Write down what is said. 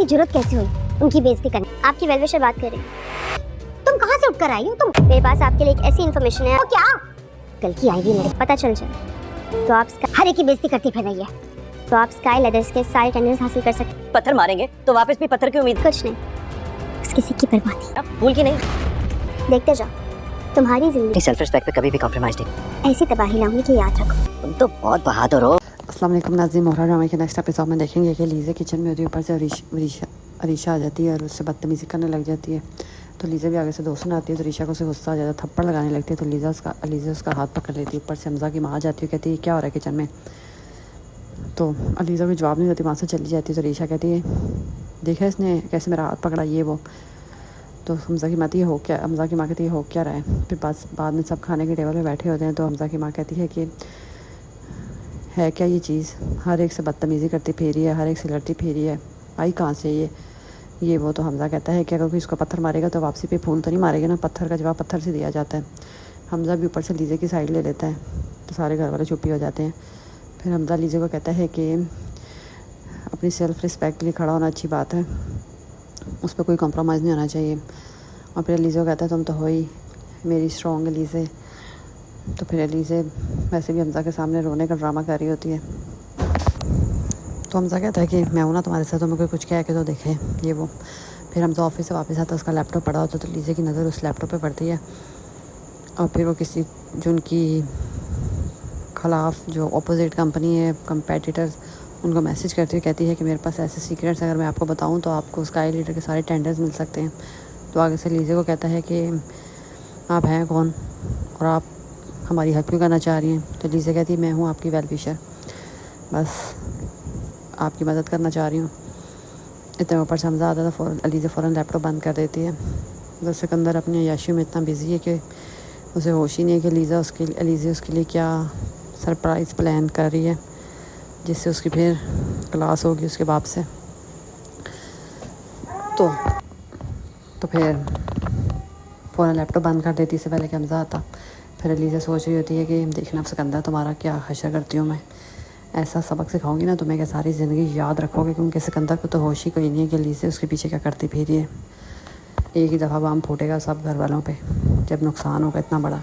जरूरत कैसे हुई उनकी बेइज्जती करने? आपकी वेलविशर बात कर रही है। तुम कहाँ से उठकर आई हो? तुम, मेरे पास आपके लिए एक ऐसी इन्फॉर्मेशन है। तो क्या कल की आई भी मेरे पता चल जाए तो आप हर एक की बेइज्जती करती फिर रही है, तो आप स्काई लेदर्स के सारे टेंडर्स हासिल कर सकते। पत्थर मारेंगे तो वापस भी पत्थर की उम्मीद? कुछ नहीं, बस किसी की बर्बादी। भूल की नहीं, देखते जाओ, तुम्हारी जिंदगी सेल्फ रिस्पेक्ट पे कभी भी कॉम्प्रोमाइज नहीं। ऐसी तबाही लाऊंगी कि याद रखो। तुम तो बहुत बहादुर हो। अस्सलाम वालेकुम नाज़रीन, मोहरा ड्रामा के नेक्स्ट एपिसोड में देखेंगे कि लीज़ा किचन में होती है, ऊपर से अरीशा आ जाती है और उससे बदतमीज़ी करने लग जाती है। तो लीज़ा भी आगे से दोस्त आती है तो रीशा को उसे गुस्सा आ जाता है, थप्पड़ लगाने लगती है। तो लीज़ा उसका हाथ पकड़ लेती है। ऊपर से हमज़ा की माँ आ जाती है, कहती है क्या हो रहा है किचन में। तो लीज़ा को जवाब नहीं देती, वहाँ से चली जाती है। तो रीशा कहती है देखा इसने कैसे मेरा हाथ पकड़ा, ये वो। तो हमज़ा की माँ कहती है हमज़ा की माँ कहती है हो क्या रहा है। फिर बाद में सब खाने के टेबल पे बैठे होते हैं। तो हमज़ा की माँ कहती है कि है क्या ये चीज़, हर एक से बदतमीज़ी करती फेरी है, हर एक से लड़ती फेरी है, आई कहाँ से ये वो। तो हमज़ा कहता है कि अगर कोई इसको पत्थर मारेगा तो वापसी पे फूल तो नहीं मारेगा ना, पत्थर का जवाब पत्थर से दिया जाता है। हमज़ा भी ऊपर से लीज़े की साइड ले लेता है। तो सारे घर वाले चुप्पी हो जाते हैं। फिर हमज़ा लीज़े को कहता है कि अपनी सेल्फ़ रिस्पेक्ट के लिए खड़ा होना अच्छी बात है, उस पर कोई कॉम्प्रोमाइज़ नहीं होना चाहिए। और फिर लीज़े को कहता है तुम तो हो ही मेरी स्ट्रॉन्ग लीज़े। तो फिर लीज़े वैसे भी हमज़ा के सामने रोने का ड्रामा कर रही होती है। तो हमज़ा कहता है कि मैं हूँ ना तुम्हारे साथ, तुम्हें कोई कुछ कह के तो देखे ये वो। फिर हमज़ा ऑफिस से वापस आता है, उसका लैपटॉप पड़ा होता है। तो लीज़े की नज़र उस लैपटॉप पे पड़ती है और फिर वो किसी जो उनकी ख़िलाफ़ जो अपोजिट कंपनी है, कंपेटिटर्स, उनको मैसेज करती है, कहती है कि मेरे पास ऐसे सीक्रेट्स अगर मैं आपको बताऊँ तो आपको स्काई लीडर के सारे टेंडर्स मिल सकते हैं। तो आगे से लीज़े को कहता है कि आप हैं कौन और आप हमारी हेल्प क्यों करना चाह रही हैं। तो लीज़ा कहती है मैं हूँ आपकी वेल विशर, बस आपकी मदद करना चाह रही हूँ। इतने ऊपर से हमज़ा आता था, लीज़ा फ़ौरन लैपटॉप बंद कर देती है। तो सिकंदर अपनी अय्याशी में इतना बिज़ी है कि उसे होश ही नहीं है कि लीज़ा उसके लिए क्या सरप्राइज़ प्लान कर रही है, जिससे उसकी फिर क्लास होगी उसके बाप से। तो फिर फ़ौरन लैपटॉप बंद कर देती इससे पहले कि हमज़ा आता। फिर लीज़ा सोच रही होती है कि देखना सिकंदर तुम्हारा क्या हशर करती हूँ मैं, ऐसा सबक सिखाऊंगी ना तुम्हें कि सारी ज़िंदगी याद रखोगे, क्योंकि सिकंदर को तो होश ही कोई नहीं है कि लीज़ा उसके पीछे क्या करती फिरी है। एक ही दफ़ा बम फूटेगा सब घर वालों पे जब नुकसान होगा इतना बड़ा।